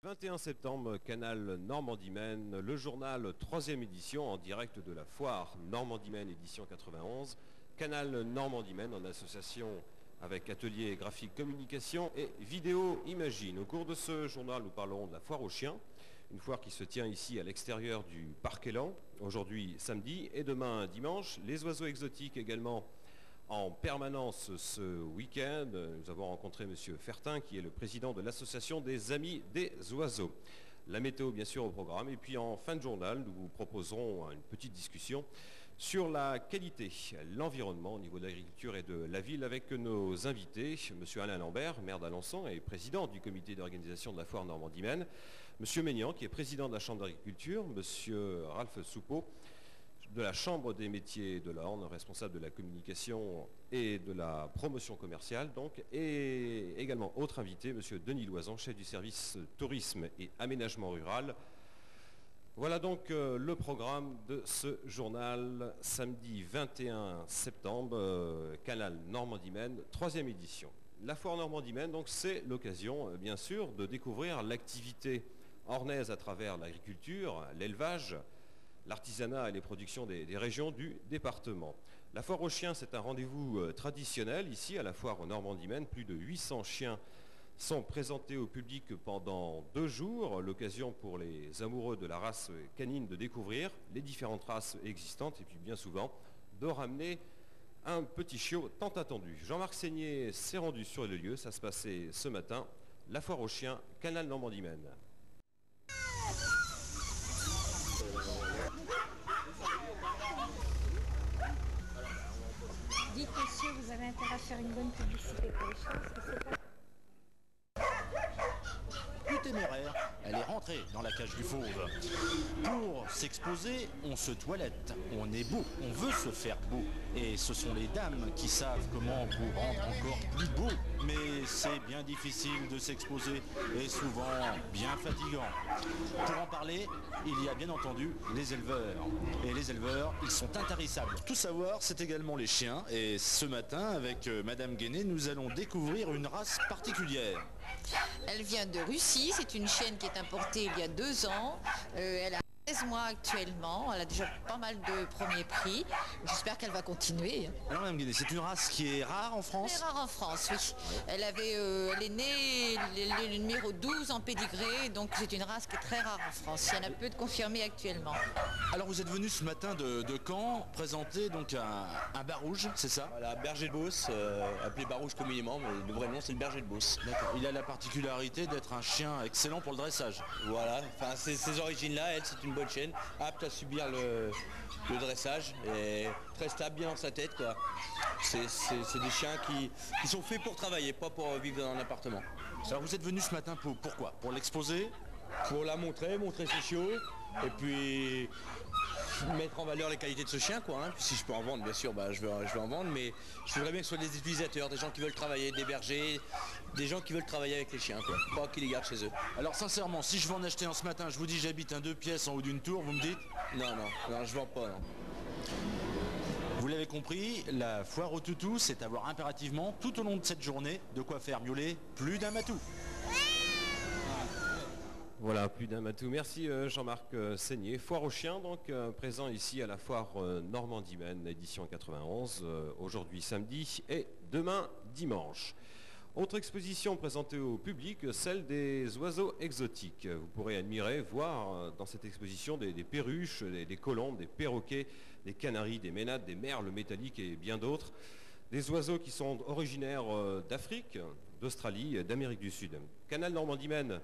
21 septembre, Canal Normandie mène le journal 3e édition en direct de la foire Normandie mène édition 91. Canal Normandie mène en association avec Atelier Graphique Communication et Vidéo Imagine. Au cours de ce journal, nous parlerons de la foire aux chiens, une foire qui se tient ici à l'extérieur du Parc Élan, aujourd'hui samedi et demain dimanche. Les oiseaux exotiques également en permanence ce week-end. Nous avons rencontré M. Fertin, qui est le président de l'association des Amis des Oiseaux. La météo, bien sûr, au programme. Et puis en fin de journal, nous vous proposerons une petite discussion sur la qualité, l'environnement au niveau de l'agriculture et de la ville avec nos invités, M. Alain Lambert, maire d'Alençon et président du comité d'organisation de la foire Normandie mène, M. Maignan, qui est président de la Chambre d'agriculture, M. Ralph Soupeau, de la Chambre des métiers de l'Orne, responsable de la communication et de la promotion commerciale, donc, et également autre invité, M. Denis Loison, chef du service tourisme et aménagement rural. Voilà donc le programme de ce journal, samedi 21 septembre, Canal Normandie mène, 3e édition. La foire Normandie mène, donc, c'est l'occasion, bien sûr, de découvrir l'activité ornaise à travers l'agriculture, l'élevage, l'artisanat et les productions des régions du département. La foire aux chiens, c'est un rendez-vous traditionnel ici à la foire Normandie mène. Plus de 800 chiens sont présentés au public pendant 2 jours. L'occasion pour les amoureux de la race canine de découvrir les différentes races existantes et puis bien souvent de ramener un petit chiot tant attendu. Jean-Marc Seigné s'est rendu sur le lieu. Ça se passait ce matin. La foire aux chiens, Canal Normandie mène. Dites, monsieur, vous avez intérêt à faire une bonne publicité pour les chiens, parce que c'est pas... Plus téméraire, elle est rentrée dans la cage du fauve. Pour s'exposer, on se toilette, on est beau, on veut se faire beau. Et ce sont les dames qui savent comment vous rendre encore plus beau. Mais c'est bien difficile de s'exposer et souvent bien fatigant. Pour en parler, il y a bien entendu les éleveurs. Et les éleveurs, ils sont intarissables. Tout savoir, c'est également les chiens. Et ce matin, avec Madame Guéné, nous allons découvrir une race particulière. Elle vient de Russie, c'est une chienne qui est importée il y a 2 ans. Elle a 16 mois actuellement, elle a déjà pas mal de premiers prix. J'espère qu'elle va continuer. Alors Madame Guéné, c'est une race qui est rare en France? Très rare en France, oui. Elle est née le numéro 12 en pédigré, donc c'est une race qui est très rare en France. Il y en a peu de confirmés actuellement. Alors vous êtes venu ce matin de Caen présenter donc un Barouge, c'est ça? Voilà, berger de Beauce, appelé Barouge communément, mais le vrai nom c'est le berger de Beauce. D'accord. Il a la particularité d'être un chien excellent pour le dressage. Voilà, enfin ces origines-là, elle c'est une bonne chienne, apte à subir le dressage et très stable, bien dans sa tête, quoi. C'est des chiens qui sont faits pour travailler, pas pour vivre dans un appartement. Alors vous êtes venu ce matin pourquoi? Pour l'exposer? Pour la montrer ses chiots, et puis mettre en valeur les qualités de ce chien, quoi, hein. Puis si je peux en vendre, bien sûr, je vais en vendre, mais je voudrais bien que ce soit des utilisateurs, des gens qui veulent travailler, des bergers, des gens qui veulent travailler avec les chiens, quoi, pas qu'ils les gardent chez eux. Alors sincèrement, si je veux en acheter un ce matin, je vous dis j'habite un 2 pièces en haut d'une tour, vous me dites? Non, je vends pas, non. Vous l'avez compris, la foire au toutou, c'est avoir impérativement, tout au long de cette journée, de quoi faire miauler plus d'un matou. Voilà, plus d'un matou. Merci Jean-Marc Seigné. Foire aux chiens, donc présent ici à la foire Normandie mène, édition 91, aujourd'hui samedi et demain dimanche. Autre exposition présentée au public, celle des oiseaux exotiques. Vous pourrez admirer, voir dans cette exposition des perruches, des colombes, des perroquets, des canaris, des ménades, des merles métalliques et bien d'autres. Des oiseaux qui sont originaires d'Afrique, d'Australie, d'Amérique du Sud. Canal Normandie mène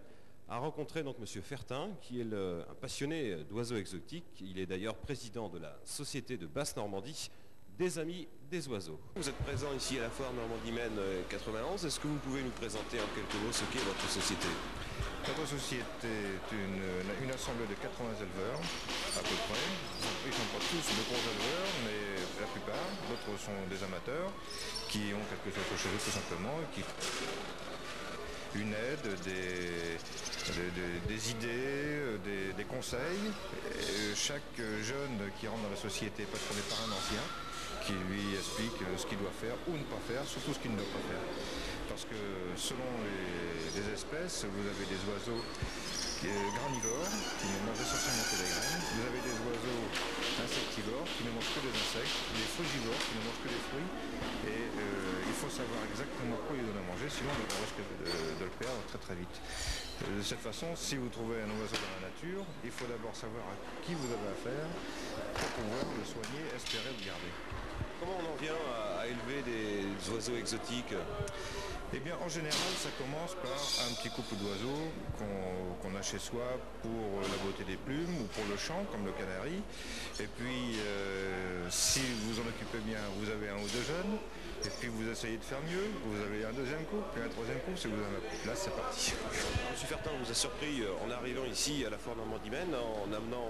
a rencontré donc M. Fertin, qui est un passionné d'oiseaux exotiques. Il est d'ailleurs président de la Société de Basse-Normandie des Amis des Oiseaux. Vous êtes présent ici à la foire Normandie mène 91. Est-ce que vous pouvez nous présenter en quelques mots ce qu'est votre société? Notre société est une assemblée de 80 éleveurs, à peu près. Ils ne sont pas tous de gros éleveurs, mais la plupart. D'autres sont des amateurs qui ont quelque chose chez eux tout simplement, et qui une aide, des idées, des conseils. Et chaque jeune qui rentre dans la société est passionné par un ancien qui lui explique ce qu'il doit faire ou ne pas faire, surtout ce qu'il ne doit pas faire. Parce que selon les espèces, vous avez des oiseaux herbivores qui ne mangent essentiellement que des graines. Vous avez des oiseaux insectivores qui ne mangent que des insectes, des frugivores qui ne mangent que des fruits. Et il faut savoir exactement quoi lui donner à manger, sinon on risque de le perdre très très vite. De cette façon, si vous trouvez un oiseau dans la nature, il faut d'abord savoir à qui vous avez affaire pour pouvoir le soigner, espérer le garder. Comment on en vient à élever des oiseaux exotiques? Eh bien, en général, ça commence par un petit couple d'oiseaux qu'on a chez soi pour la beauté des plumes ou pour le chant, comme le canari. Et puis, si vous en occupez bien, vous avez un ou deux jeunes. Et puis, vous essayez de faire mieux. Vous avez un deuxième couple, puis un troisième couple. Si vous en avez plus de place, c'est parti. Monsieur Fertin, on vous a surpris en arrivant ici à la foire Normandie-Maine en amenant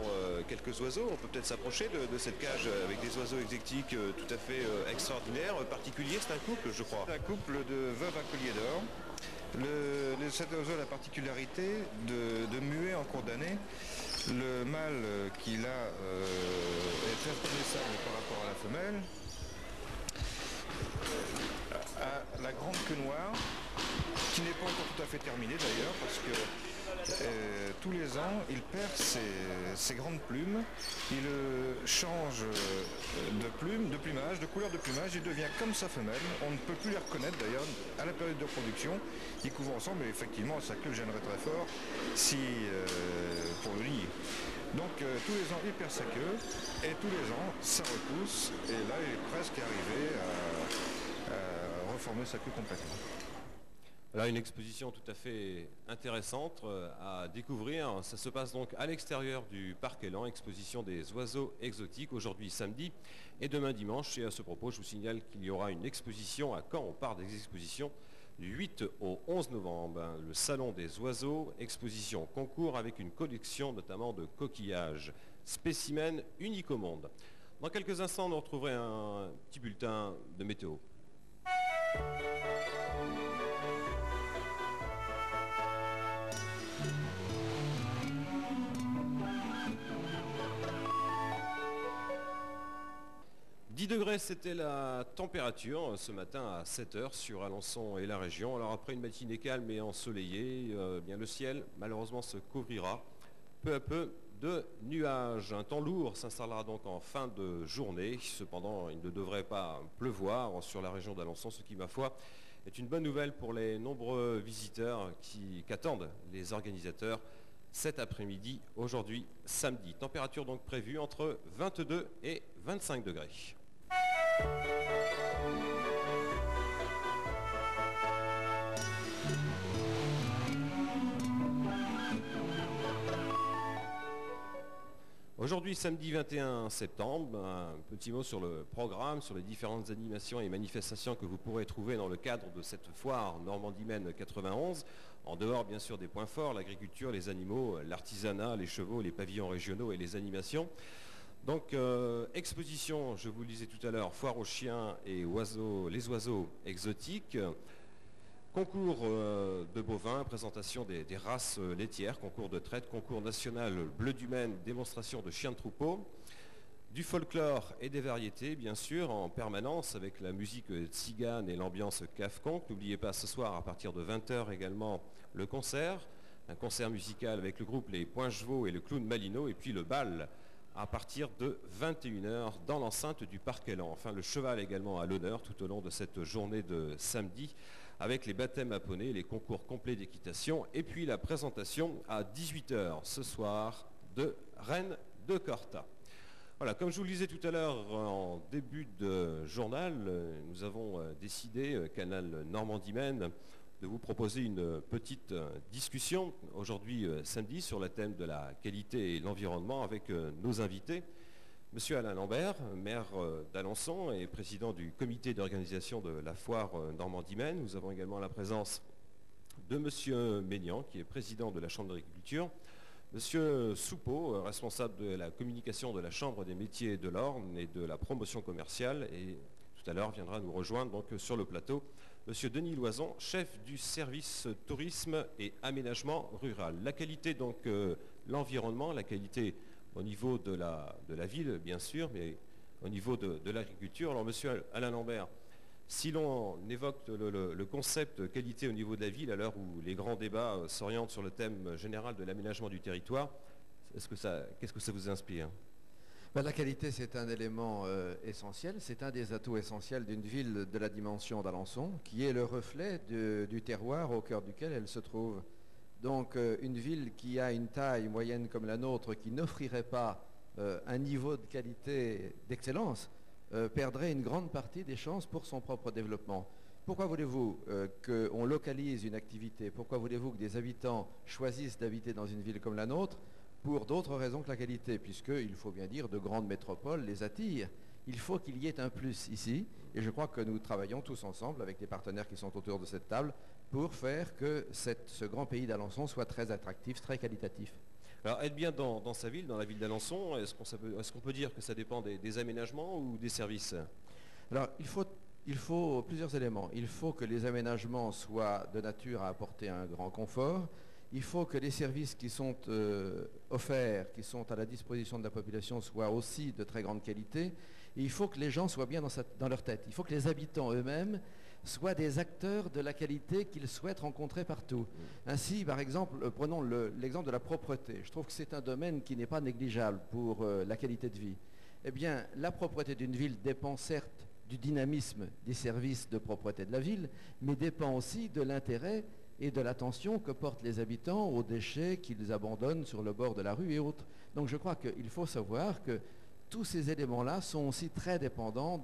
quelques oiseaux. On peut peut-être s'approcher de cette cage avec des oiseaux exotiques tout à fait extraordinaires, particuliers. C'est un couple, je crois. Un couple de veuves à collier d'or. Cet oiseau a la particularité de muer en cours d'année. Le mâle qu'il a est très reconnaissable par rapport à la femelle. A la grande queue noire, qui n'est pas encore tout à fait terminée d'ailleurs, parce que tous les ans, il perd ses grandes plumes, il change de plumage, de couleur de plumage, il devient comme sa femelle. On ne peut plus les reconnaître d'ailleurs à la période de reproduction. Ils couvrent ensemble, mais effectivement, sa queue gênerait très fort pour le lier. Donc tous les ans, il perd sa queue, et tous les ans, ça repousse, et là, il est presque arrivé à reformer sa queue complètement. Voilà une exposition tout à fait intéressante à découvrir. Ça se passe donc à l'extérieur du parc Élan, exposition des oiseaux exotiques, aujourd'hui samedi et demain dimanche. Et à ce propos, je vous signale qu'il y aura une exposition à Caen. On part des expositions du 8 au 11 novembre. Le Salon des oiseaux, exposition concours avec une collection notamment de coquillages, spécimens uniques au monde. Dans quelques instants, on retrouverait un petit bulletin de météo. 10 degrés, c'était la température ce matin à 7 h sur Alençon et la région. Alors après une matinée calme et ensoleillée, bien le ciel malheureusement se couvrira peu à peu de nuages. Un temps lourd s'installera donc en fin de journée. Cependant, il ne devrait pas pleuvoir sur la région d'Alençon, ce qui, ma foi, est une bonne nouvelle pour les nombreux visiteurs qu'attendent les organisateurs cet après-midi, aujourd'hui samedi. Température donc prévue entre 22 et 25 degrés. Aujourd'hui, samedi 21 septembre, un petit mot sur le programme, sur les différentes animations et manifestations que vous pourrez trouver dans le cadre de cette foire Normandie-Maine 91. En dehors, bien sûr, des points forts, l'agriculture, les animaux, l'artisanat, les chevaux, les pavillons régionaux et les animations. Donc, exposition, je vous le disais tout à l'heure, foire aux chiens et les oiseaux exotiques. Concours de bovins, présentation des races laitières, concours de traite, concours national bleu du Maine, démonstration de chiens de troupeau, du folklore et des variétés, bien sûr, en permanence avec la musique tzigane et l'ambiance cave-conque. N'oubliez pas ce soir, à partir de 20 h également, le concert, un concert musical avec le groupe Les Points Chevaux et le clown Malino, et puis le bal à partir de 21 h dans l'enceinte du Parc Élan. Enfin, le cheval également à l'honneur tout au long de cette journée de samedi, avec les baptêmes à poney, les concours complets d'équitation, et puis la présentation à 18 h ce soir de Reine de Corta. Voilà, comme je vous le disais tout à l'heure en début de journal, nous avons décidé, Canal Normandie-Maine, de vous proposer une petite discussion aujourd'hui samedi sur le thème de la qualité et l'environnement avec nos invités. Monsieur Alain Lambert, maire d'Alençon et président du comité d'organisation de la foire Normandie-Maine. Nous avons également la présence de monsieur Maignan, qui est président de la Chambre d'agriculture, monsieur Soupeau, responsable de la communication de la Chambre des métiers de l'Orne et de la promotion commerciale, et tout à l'heure viendra nous rejoindre donc sur le plateau monsieur Denis Loison, chef du service tourisme et aménagement rural. La qualité, donc l'environnement, la qualité au niveau de la ville, bien sûr, mais au niveau de l'agriculture. Alors, monsieur Alain Lambert, Si l'on évoque le concept qualité au niveau de la ville, à l'heure où les grands débats s'orientent sur le thème général de l'aménagement du territoire, qu'est-ce que ça vous inspire? Ben, la qualité, c'est un élément essentiel, c'est un des atouts essentiels d'une ville de la dimension d'Alençon, qui est le reflet du terroir au cœur duquel elle se trouve. Donc une ville qui a une taille moyenne comme la nôtre, qui n'offrirait pas un niveau de qualité d'excellence, perdrait une grande partie des chances pour son propre développement. Pourquoi voulez-vous qu'on localise une activité? Pourquoi voulez-vous que des habitants choisissent d'habiter dans une ville comme la nôtre? Pour d'autres raisons que la qualité, puisqu'il faut bien dire, de grandes métropoles les attirent. Il faut qu'il y ait un plus ici, et je crois que nous travaillons tous ensemble avec les partenaires qui sont autour de cette table pour faire que ce grand pays d'Alençon soit très attractif, très qualitatif. Alors, être bien dans sa ville, dans la ville d'Alençon, est-ce qu'on peut dire que ça dépend des aménagements ou des services? Alors, il faut plusieurs éléments. Il faut que les aménagements soient de nature à apporter un grand confort. Il faut que les services qui sont offerts, qui sont à la disposition de la population, soient aussi de très grande qualité. Et il faut que les gens soient bien dans leur tête. Il faut que les habitants eux-mêmes soient des acteurs de la qualité qu'ils souhaitent rencontrer partout. Ainsi, par exemple, prenons l'exemple de la propreté. Je trouve que c'est un domaine qui n'est pas négligeable pour la qualité de vie. Eh bien, la propreté d'une ville dépend certes du dynamisme des services de propreté de la ville, mais dépend aussi de l'intérêt et de l'attention que portent les habitants aux déchets qu'ils abandonnent sur le bord de la rue et autres. Donc je crois qu'il faut savoir que tous ces éléments-là sont aussi très dépendants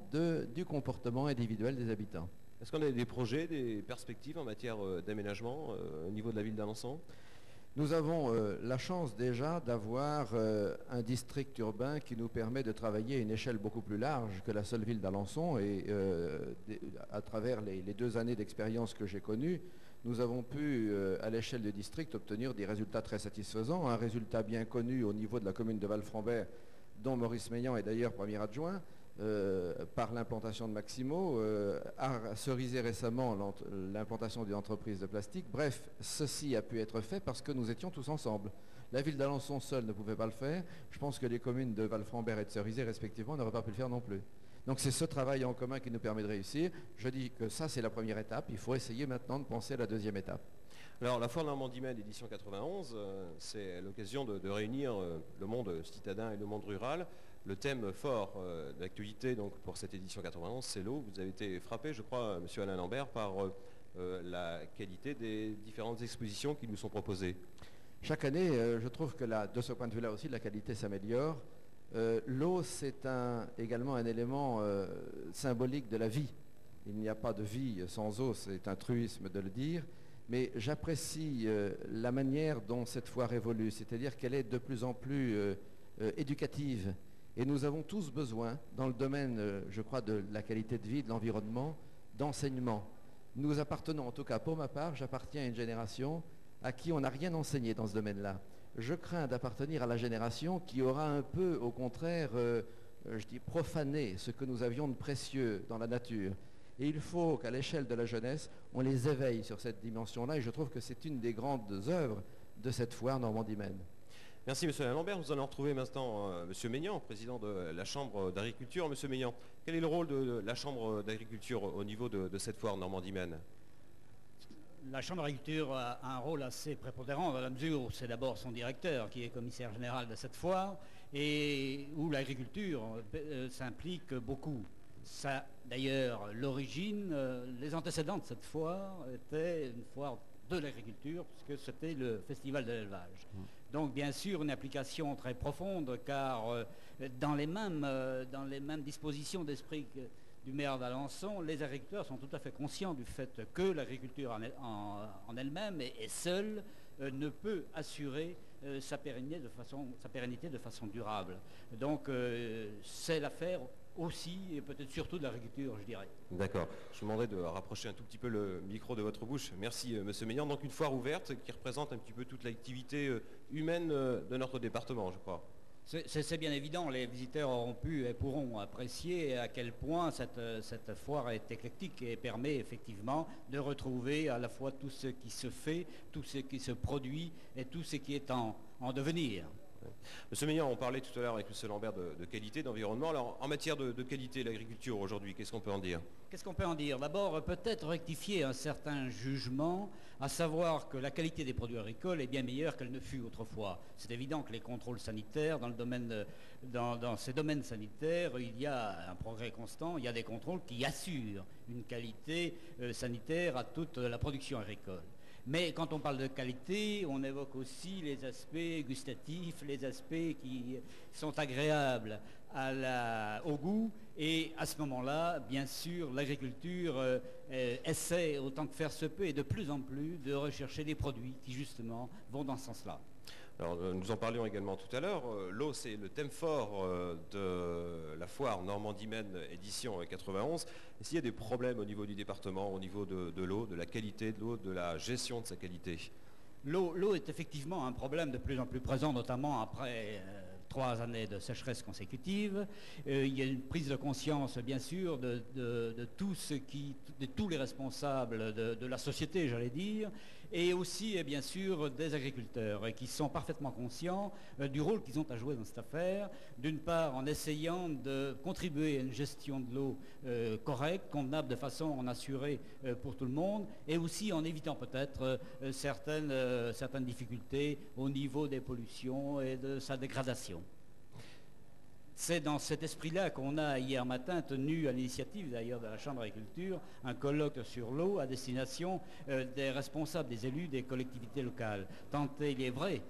du comportement individuel des habitants. Est-ce qu'on a des projets, des perspectives en matière d'aménagement au niveau de la ville d'Alençon? Nous avons la chance déjà d'avoir un district urbain qui nous permet de travailler à une échelle beaucoup plus large que la seule ville d'Alençon. Et à travers les 2 années d'expérience que j'ai connues, nous avons pu, à l'échelle du district, obtenir des résultats très satisfaisants. Un résultat bien connu au niveau de la commune de Val-Frambert, dont Maurice Meillan est d'ailleurs premier adjoint, par l'implantation de Maximo, a cerisé récemment l'implantation d'une entreprise de plastique. Bref, ceci a pu être fait parce que nous étions tous ensemble. La ville d'Alençon seule ne pouvait pas le faire. Je pense que les communes de Val-Frambert et de Cerisay, respectivement, n'auraient pas pu le faire non plus. Donc c'est ce travail en commun qui nous permet de réussir. Je dis que ça, c'est la première étape. Il faut essayer maintenant de penser à la deuxième étape. Alors la Foire Normandie-Maine édition 91, c'est l'occasion de réunir le monde citadin et le monde rural. Le thème fort d'actualité donc, pour cette édition 91, c'est l'eau. Vous avez été frappé, je crois, M. Alain Lambert, par la qualité des différentes expositions qui nous sont proposées. Chaque année, je trouve que de ce point de vue-là aussi, la qualité s'améliore. L'eau, c'est également un élément symbolique de la vie. Il n'y a pas de vie sans eau, c'est un truisme de le dire. Mais j'apprécie la manière dont cette foire évolue, c'est-à-dire qu'elle est de plus en plus éducative. Et nous avons tous besoin, dans le domaine, je crois, de la qualité de vie, de l'environnement, d'enseignement. Nous appartenons, en tout cas pour ma part, j'appartiens à une génération à qui on n'a rien enseigné dans ce domaine-là. Je crains d'appartenir à la génération qui aura un peu, au contraire, je dis, profané ce que nous avions de précieux dans la nature. Et il faut qu'à l'échelle de la jeunesse, on les éveille sur cette dimension-là. Et je trouve que c'est une des grandes œuvres de cette foire Normandie-Maine. Merci M. Lambert. Nous allons retrouver maintenant M. Meillan, président de la Chambre d'agriculture. M. Meillan, quel est le rôle de la Chambre d'agriculture au niveau de cette foire Normandie-Maine? La Chambre d'agriculture a un rôle assez prépondérant dans la mesure où c'est d'abord son directeur qui est commissaire général de cette foire et où l'agriculture s'implique beaucoup. Ça, d'ailleurs, l'origine, les antécédents de cette foire étaient une foire de l'agriculture puisque c'était le festival de l'élevage. Donc bien sûr une application très profonde car dans les mêmes dispositions d'esprit du maire d'Alençon, les agriculteurs sont tout à fait conscients du fait que l'agriculture en elle-même et seule ne peut assurer sa pérennité de façon durable. Donc c'est l'affaire aussi et peut-être surtout de l'agriculture, je dirais. D'accord. Je vous demanderai de rapprocher un tout petit peu le micro de votre bouche. Merci M. Meillan. Donc une foire ouverte qui représente un petit peu toute l'activité humaine de notre département, je crois. C'est bien évident, les visiteurs auront pu et pourront apprécier à quel point cette foire est éclectique et permet effectivement de retrouver à la fois tout ce qui se fait, tout ce qui se produit et tout ce qui est en devenir. Monsieur Meillan, on parlait tout à l'heure avec M. Lambert de qualité, d'environnement. Alors, en matière de qualité, l'agriculture aujourd'hui, qu'est-ce qu'on peut en dire? Qu'est-ce qu'on peut en dire? D'abord, peut-être rectifier un certain jugement, à savoir que la qualité des produits agricoles est bien meilleure qu'elle ne fut autrefois. C'est évident que les contrôles sanitaires, dans ces domaines sanitaires, il y a un progrès constant, il y a des contrôles qui assurent une qualité sanitaire à toute la production agricole. Mais quand on parle de qualité, on évoque aussi les aspects gustatifs, les aspects qui sont agréables au goût. Et à ce moment-là, bien sûr, l'agriculture essaie, autant que faire se peut, et de plus en plus, de rechercher des produits qui, justement, vont dans ce sens-là. Alors, nous en parlions également tout à l'heure. L'eau, c'est le thème fort de la foire Normandie-Maine édition 91. Est-ce qu'il y a des problèmes au niveau du département, au niveau de l'eau, de la qualité de l'eau, de la gestion de sa qualité? L'eau est effectivement un problème de plus en plus présent, notamment après 3 années de sécheresse consécutive. Il y a une prise de conscience, bien sûr, de tous les responsables de la société, j'allais dire, et aussi, bien sûr, des agriculteurs, qui sont parfaitement conscients du rôle qu'ils ont à jouer dans cette affaire, d'une part en essayant de contribuer à une gestion de l'eau correcte, convenable, de façon à en assurer pour tout le monde, et aussi en évitant peut-être certaines difficultés au niveau des pollutions et de sa dégradation. C'est dans cet esprit-là qu'on a hier matin tenu, à l'initiative d'ailleurs de la Chambre d'agriculture, un colloque sur l'eau à destination des responsables, des élus, des collectivités locales. Tant il est vrai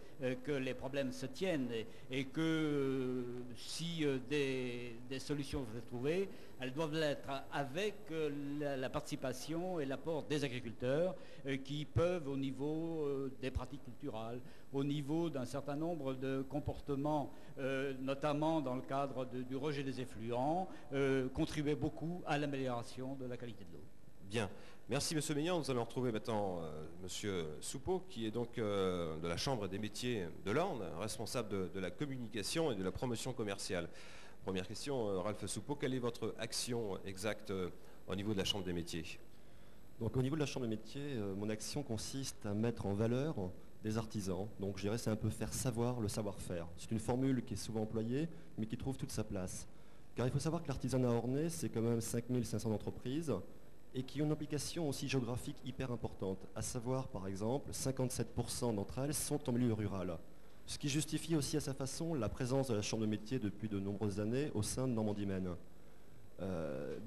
que les problèmes se tiennent et que si des solutions doivent être trouvées, elles doivent l'être avec la participation et l'apport des agriculteurs qui peuvent, au niveau des pratiques culturelles, au niveau d'un certain nombre de comportements, notamment dans le cadre du rejet des effluents, contribuer beaucoup à l'amélioration de la qualité de l'eau. Bien. Merci M. Meillan. Nous allons retrouver maintenant M. Soupeau, qui est donc de la Chambre des métiers de l'Orne, responsable de la communication et de la promotion commerciale. Première question, Ralph Soupeau, quelle est votre action exacte au niveau de la Chambre des métiers? Donc au niveau de la Chambre des métiers, mon action consiste à mettre en valeur des artisans. Donc je dirais c'est un peu faire savoir le savoir-faire. C'est une formule qui est souvent employée, mais qui trouve toute sa place. Car il faut savoir que l'artisanat ornais, c'est quand même 5500 entreprises et qui ont une implication aussi géographique hyper importante. À savoir, par exemple, 57% d'entre elles sont en milieu rural. Ce qui justifie aussi à sa façon la présence de la Chambre de métiers depuis de nombreuses années au sein de Normandie-Maine.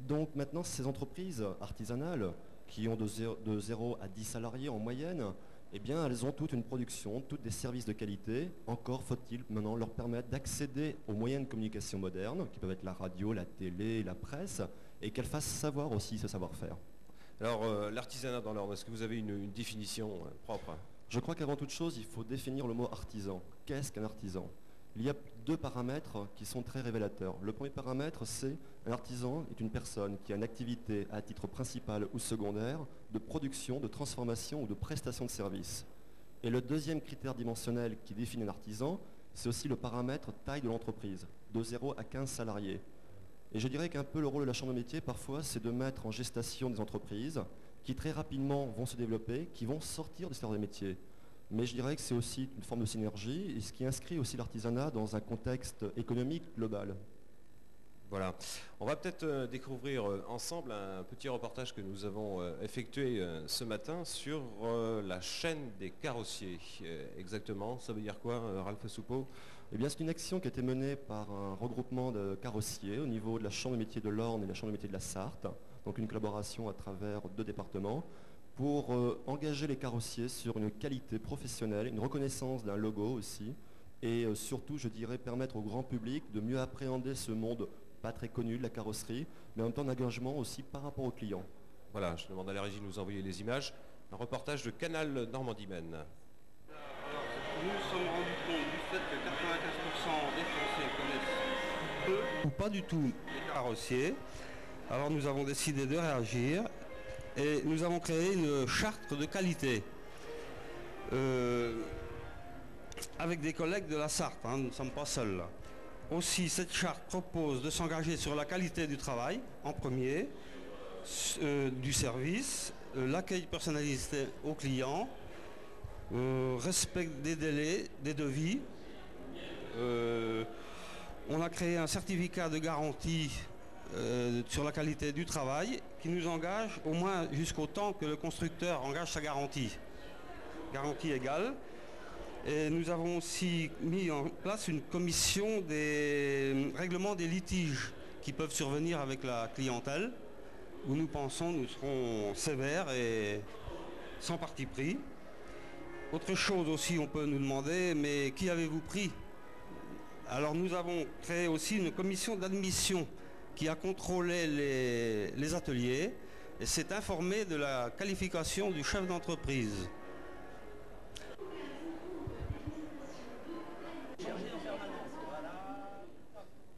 Donc maintenant, ces entreprises artisanales qui ont de 0 à 10 salariés en moyenne, eh bien, elles ont toute une production, toutes des services de qualité. Encore faut-il maintenant leur permettre d'accéder aux moyens de communication modernes, qui peuvent être la radio, la télé, la presse, et qu'elles fassent savoir aussi ce savoir-faire. Alors, l'artisanat dans l'Orne, est-ce que vous avez une définition propre? Je crois qu'avant toute chose, il faut définir le mot artisan. Qu'est-ce qu'un artisan? Il y a 2 paramètres qui sont très révélateurs. Le premier paramètre, c'est un artisan est une personne qui a une activité à titre principal ou secondaire de production, de transformation ou de prestation de services. Et le deuxième critère dimensionnel qui définit un artisan, c'est aussi le paramètre taille de l'entreprise, de 0 à 15 salariés. Et je dirais qu'un peu le rôle de la Chambre de métier, parfois, c'est de mettre en gestation des entreprises qui très rapidement vont se développer, qui vont sortir du secteur des métiers. Mais je dirais que c'est aussi une forme de synergie, et ce qui inscrit aussi l'artisanat dans un contexte économique global. Voilà. On va peut-être découvrir ensemble un petit reportage que nous avons effectué ce matin sur la chaîne des carrossiers. Exactement, ça veut dire quoi, Ralph Soupeau? Eh bien, c'est une action qui a été menée par un regroupement de carrossiers au niveau de la Chambre des métiers de l'Orne et de la Chambre des métiers de la Sarthe, donc une collaboration à travers 2 départements, pour engager les carrossiers sur une qualité professionnelle, une reconnaissance d'un logo aussi, et surtout, je dirais, permettre au grand public de mieux appréhender ce monde pas très connu de la carrosserie, mais en même temps d'engagement aussi par rapport aux clients. Voilà, je demande à la régie de nous envoyer les images. Un reportage de Canal Normandie-Maine. Nous nous sommes rendus compte du fait que 95% des Français connaissent peu ou pas du tout les carrossiers. Alors nous avons décidé de réagir et nous avons créé une charte de qualité avec des collègues de la Sarthe, hein, nous ne sommes pas seuls là. Aussi, cette charte propose de s'engager sur la qualité du travail en premier, du service, l'accueil personnalisé aux clients, respect des délais, des devis, On a créé un certificat de garantie sur la qualité du travail qui nous engage au moins jusqu'au temps que le constructeur engage sa garantie. Garantie égale. Et nous avons aussi mis en place une commission des règlements des litiges qui peuvent survenir avec la clientèle, où nous pensons nous serons sévères et sans parti pris. Autre chose aussi, on peut nous demander, mais qui avez-vous pris? Alors nous avons créé aussi une commission d'admission qui a contrôlé les ateliers et s'est informé de la qualification du chef d'entreprise.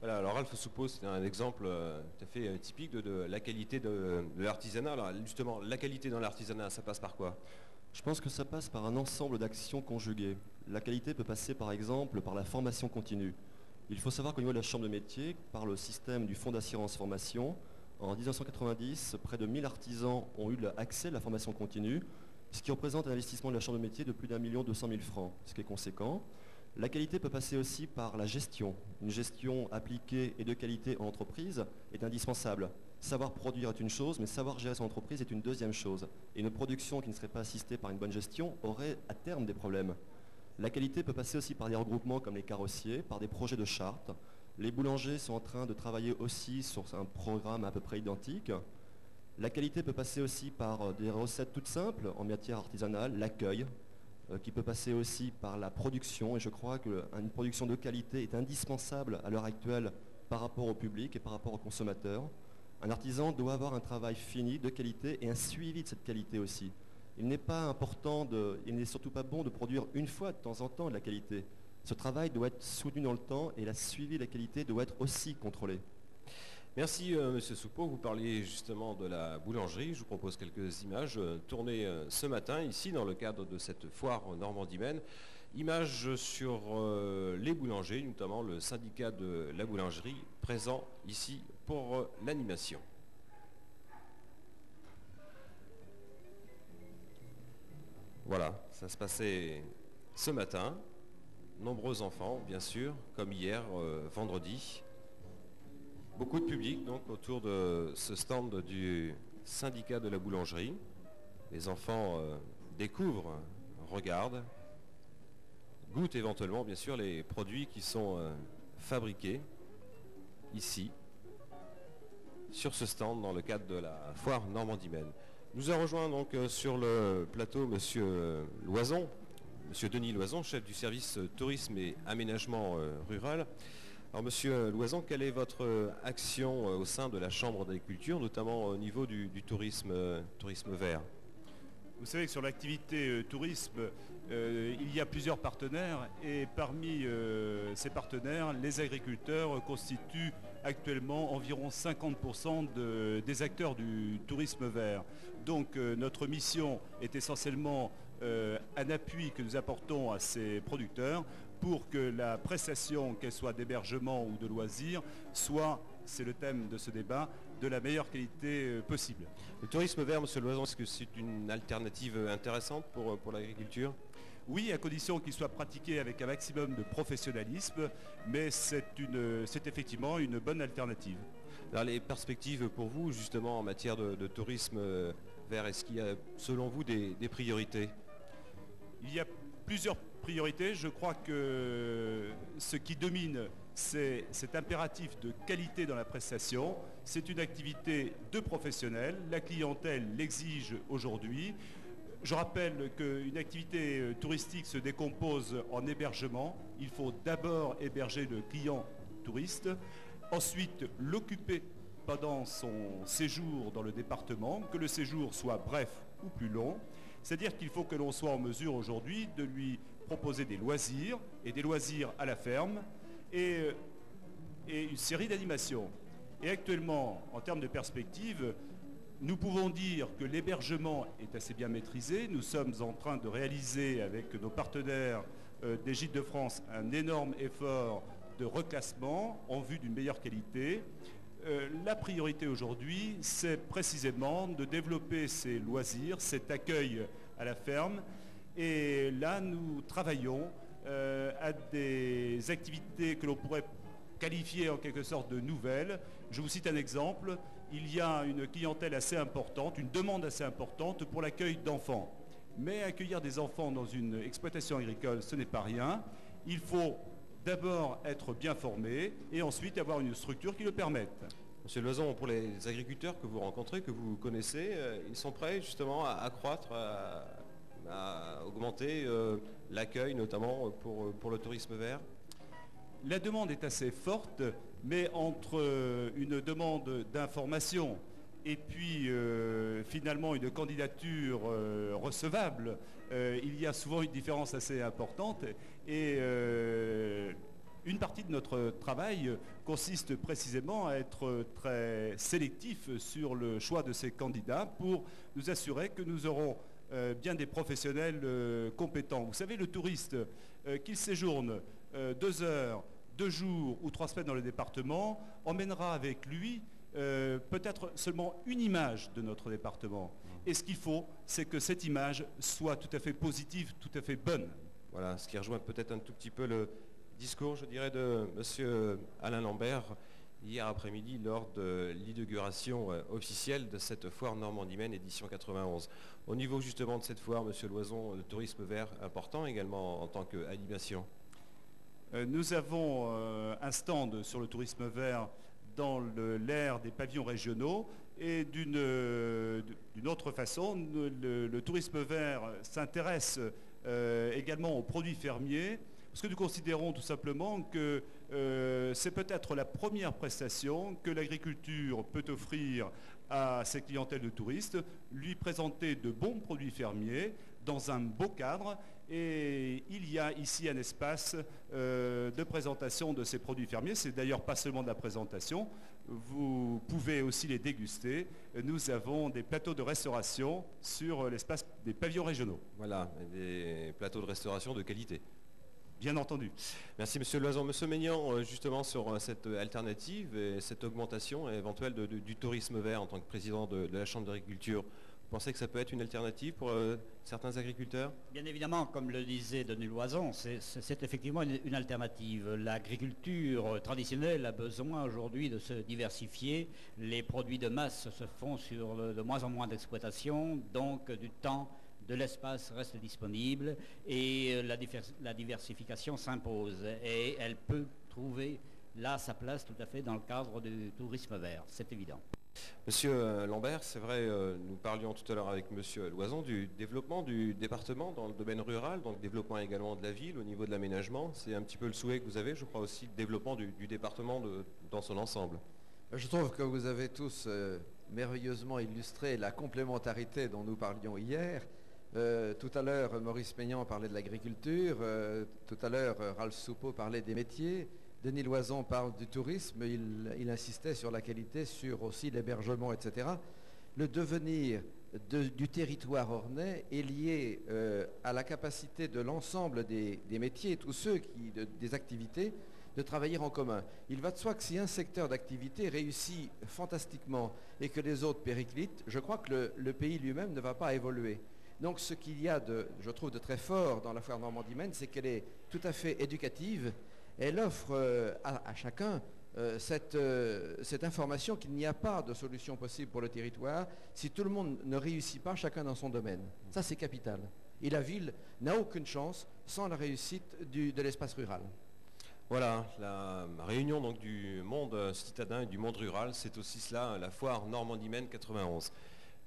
Voilà, alors Ralph Soupeau, c'est un exemple tout à fait typique de la qualité de l'artisanat. Alors justement, la qualité dans l'artisanat, ça passe par quoi? Je pense que ça passe par un ensemble d'actions conjuguées. La qualité peut passer par exemple par la formation continue. Il faut savoir qu'au niveau de la Chambre de métier, par le système du Fonds d'assurance formation, en 1990, près de 1000 artisans ont eu accès à la formation continue, ce qui représente un investissement de la Chambre de métier de plus d'1 200 000 francs, ce qui est conséquent. La qualité peut passer aussi par la gestion. Une gestion appliquée et de qualité en entreprise est indispensable. Savoir produire est une chose, mais savoir gérer son entreprise est une deuxième chose. Et une production qui ne serait pas assistée par une bonne gestion aurait à terme des problèmes. La qualité peut passer aussi par des regroupements comme les carrossiers, par des projets de charte. Les boulangers sont en train de travailler aussi sur un programme à peu près identique. La qualité peut passer aussi par des recettes toutes simples en matière artisanale, l'accueil, qui peut passer aussi par la production. Et je crois qu'une production de qualité est indispensable à l'heure actuelle par rapport au public et par rapport aux consommateurs. Un artisan doit avoir un travail fini, de qualité, et un suivi de cette qualité aussi. Il n'est pas important, il n'est surtout pas bon de produire une fois de temps en temps de la qualité. Ce travail doit être soutenu dans le temps et la suivi de la qualité doit être aussi contrôlé. Merci Monsieur Soupeau, vous parliez justement de la boulangerie. Je vous propose quelques images tournées ce matin ici dans le cadre de cette foire Normandie-Maine. Images sur les boulangers, notamment le syndicat de la boulangerie présent ici pour l'animation. Voilà, ça se passait ce matin. Nombreux enfants, bien sûr, comme hier, vendredi. Beaucoup de public donc autour de ce stand du syndicat de la boulangerie. Les enfants découvrent, regardent, goûtent éventuellement bien sûr les produits qui sont fabriqués ici, sur ce stand dans le cadre de la foire Normandie-Maine. Nous a rejoint donc sur le plateau Monsieur Loison, Monsieur Denis Loison, chef du service tourisme et aménagement rural. Alors Monsieur Loison, quelle est votre action au sein de la Chambre d'agriculture, notamment au niveau du tourisme vert? Vous savez que sur l'activité tourisme, il y a plusieurs partenaires et parmi ces partenaires, les agriculteurs constituent actuellement environ 50% des acteurs du tourisme vert. Donc notre mission est essentiellement un appui que nous apportons à ces producteurs pour que la prestation, qu'elle soit d'hébergement ou de loisirs, soit, c'est le thème de ce débat, de la meilleure qualité possible. Le tourisme vert, Monsieur Loison, est-ce que c'est une alternative intéressante pour l'agriculture? Oui, à condition qu'il soit pratiqué avec un maximum de professionnalisme, mais c'est effectivement une bonne alternative. Alors les perspectives pour vous, justement, en matière de tourisme vert, est-ce qu'il y a, selon vous, des priorités? Il y a plusieurs priorités. Je crois que ce qui domine, c'est cet impératif de qualité dans la prestation. C'est une activité de professionnels. La clientèle l'exige aujourd'hui. Je rappelle qu'une activité touristique se décompose en hébergement. Il faut d'abord héberger le client touriste, ensuite l'occuper pendant son séjour dans le département, que le séjour soit bref ou plus long. C'est-à-dire qu'il faut que l'on soit en mesure aujourd'hui de lui proposer des loisirs, et des loisirs à la ferme, et une série d'animations. Et actuellement, en termes de perspective, nous pouvons dire que l'hébergement est assez bien maîtrisé. Nous sommes en train de réaliser avec nos partenaires des Gîtes de France un énorme effort de reclassement en vue d'une meilleure qualité. La priorité aujourd'hui, c'est précisément de développer ces loisirs, cet accueil à la ferme. Et là, nous travaillons à des activités que l'on pourrait qualifier en quelque sorte de nouvelles. Je vous cite un exemple. Il y a une clientèle assez importante, une demande assez importante pour l'accueil d'enfants. Mais accueillir des enfants dans une exploitation agricole, ce n'est pas rien. Il faut d'abord être bien formé et ensuite avoir une structure qui le permette. Monsieur Loison, pour les agriculteurs que vous rencontrez, que vous connaissez, ils sont prêts justement à accroître, à augmenter l'accueil, notamment pour le tourisme vert? La demande est assez forte, mais entre une demande d'information et puis finalement une candidature recevable, il y a souvent une différence assez importante. Et une partie de notre travail consiste précisément à être très sélectif sur le choix de ces candidats pour nous assurer que nous aurons bien des professionnels compétents. Vous savez, le touriste, qu'il séjourne 2 heures, 2 jours ou 3 semaines dans le département, emmènera avec lui peut-être seulement une image de notre département. Et ce qu'il faut, c'est que cette image soit tout à fait positive, tout à fait bonne. Voilà, ce qui rejoint peut-être un tout petit peu le discours, je dirais, de M. Alain Lambert hier après-midi lors de l'inauguration officielle de cette foire Normandie-Maine édition 91. Au niveau justement de cette foire, M. Loison, le tourisme vert important également en tant qu'animation. Nous avons un stand sur le tourisme vert dans l'aire des pavillons régionaux et d'une autre façon, le tourisme vert s'intéresse également aux produits fermiers parce que nous considérons tout simplement que c'est peut-être la première prestation que l'agriculture peut offrir à ses clientèles de touristes, lui présenter de bons produits fermiers dans un beau cadre. Et il y a ici un espace de présentation de ces produits fermiers. C'est d'ailleurs pas seulement de la présentation, vous pouvez aussi les déguster. Nous avons des plateaux de restauration sur l'espace des pavillons régionaux. Voilà, des plateaux de restauration de qualité. Bien entendu. Merci Monsieur Loison. Monsieur Maignan, justement sur cette alternative et cette augmentation éventuelle du tourisme vert en tant que président de la Chambre d'agriculture, vous pensez que ça peut être une alternative pour certains agriculteurs? Bien évidemment, comme le disait Denis Loison, c'est effectivement une alternative. L'agriculture traditionnelle a besoin aujourd'hui de se diversifier. Les produits de masse se font sur de moins en moins d'exploitations, donc du temps, de l'espace reste disponible et la diversification s'impose. Et elle peut trouver là sa place tout à fait dans le cadre du tourisme vert, c'est évident. Monsieur Lambert, c'est vrai, nous parlions tout à l'heure avec Monsieur Loison du développement du département dans le domaine rural, donc développement également de la ville au niveau de l'aménagement. C'est un petit peu le souhait que vous avez, je crois aussi, le développement du département dans son ensemble. Je trouve que vous avez tous merveilleusement illustré la complémentarité dont nous parlions hier. Tout à l'heure, Maurice Maignan parlait de l'agriculture, tout à l'heure, Ralph Soupeau parlait des métiers. Denis Loison parle du tourisme, il insistait sur la qualité, sur aussi l'hébergement, etc. Le devenir du territoire ornais est lié à la capacité de l'ensemble des métiers, tous ceux des activités, de travailler en commun. Il va de soi que si un secteur d'activité réussit fantastiquement et que les autres périclitent, je crois que le pays lui-même ne va pas évoluer. Donc ce qu'il y a je trouve de très fort dans la foire Normandie-Maine, c'est qu'elle est tout à fait éducative. Elle offre à chacun cette information qu'il n'y a pas de solution possible pour le territoire si tout le monde ne réussit pas, chacun dans son domaine. Ça, c'est capital. Et la ville n'a aucune chance sans la réussite de l'espace rural. Voilà, la réunion donc, du monde citadin et du monde rural, c'est aussi cela, la foire Normandie-Maine 91.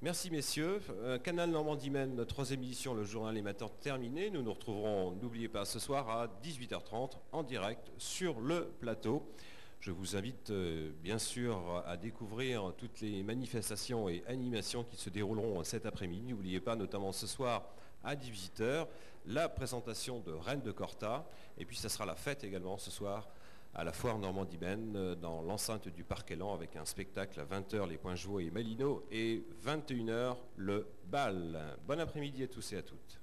Merci messieurs. Canal Normandie-Maine, 3e édition, le journal est maintenant terminé. Nous nous retrouverons, n'oubliez pas, ce soir à 18h30 en direct sur le plateau. Je vous invite bien sûr à découvrir toutes les manifestations et animations qui se dérouleront cet après-midi. N'oubliez pas notamment ce soir à 18h la présentation de Reine de Corta. Et puis ça sera la fête également ce soir à la foire Normandie-Maine dans l'enceinte du Parc Élan avec un spectacle à 20h les Points Jouets et Malino et 21h le bal. Bon après-midi à tous et à toutes.